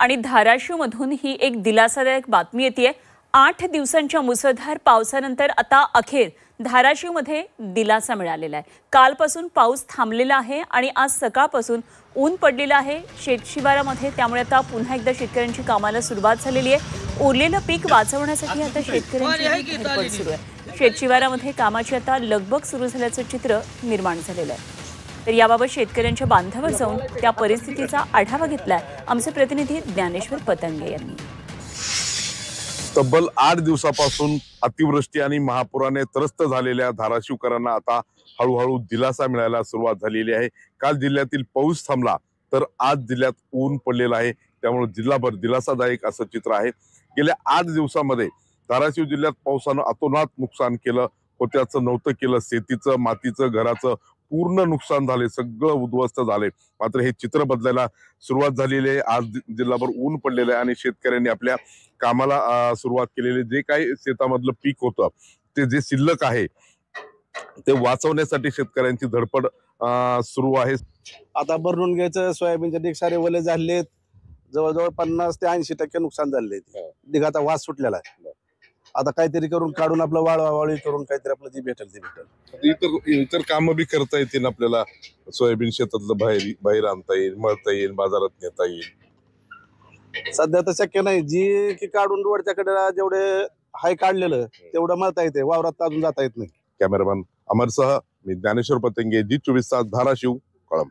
आणि धाराशिवमधून ही एक दिलासादायक बातमी येते। 8 दिवसांच्या मुसळधार पावसानंतर आता अखेर धाराशिवमध्ये दिलासा मिळालेला आहे। कालपासून पाऊस थांबलेला आहे आणि आज सकाळपासून ऊन पडलेलं आहे शेतशिवारामध्ये। त्यामुळे आता पुन्हा एकदा शेतकऱ्यांची कामाला सुरुवात झालेली आहे। उरलेलं पीक वाचवण्यासाठी आता शेतकऱ्यांची धडपड सुरू आहे। शेतशिवारामध्ये कामाची आता लगबग सुरू झाल्याचं चित्र निर्माण झालेलं आहे। तर याबाबत शेतकऱ्यांच्या बांधावर जाऊन त्या परिस्थितीचा आढावा घेतलाय आमचे प्रतिनिधी ज्ञानेश्वर पतंगे यांनी। तब्बल 8 दिवसापासून अतिवृष्टी आणि महापुराने त्रस्त झालेल्या धाराशिवकरांना आता हळूहळू दिलासा मिळायला सुरुवात झालेली आहे। काल जिल्ह्यातील पाऊस थांबला तर आज जिल्ह्यात ऊन पडलेलं आहे। त्यामुळे जिल्हाभर दिलासादायक असं चित्र आहे। गेल्या 8 दिवसामध्ये धाराशिव जिल्ह्यात पावसानं अतोनात नुकसान केलं, होत्याचं नव्हतं केलं, शेतीचं, मातीचं, घराचं पूर्ण नुकसान झाले, सगळं उद्ध्वस्त झाले। मात्र हे चित्र बदलायला सुरुवात झालेली आहे। आज जिल्हाभर ऊन पडलेलं आहे आणि शेतकऱ्यांनी आपल्या कामाला सुरुवात केलेली। जे काही शेतामधलं पीक होतं ते जे शिल्लक आहे ते वाचवण्यासाठी शेतकऱ्यांची धडपड सुरू आहे। आता भरून घ्यायचं सोयाबीनचे ढीग सारे ओले झालेत, जवळजवळ 50 ते 80% नुकसान झाले। ढिगाचा वास सुटलेला आहे। आता काहीतरी करून काढून आपलं वाळवाळी करून काहीतरी आपलं जे भेटेल ते भेटेल। इतर कामं बी करता येतील आपल्याला। सोयाबीन शेतातलं बाहेर आणता येईल, मळता येईल, बाजारात नेता येईल। सध्या तर शक्य नाही। जी की काढून रोडच्या कडेला जेवढे हाय काढलेलं तेवढं मळता येते, वावरात अजून जाता येत नाही। कॅमेरामॅन अमरसह मी ज्ञानेश्वर पतंगे, जी 24 तास, धाराशिव, कळंब।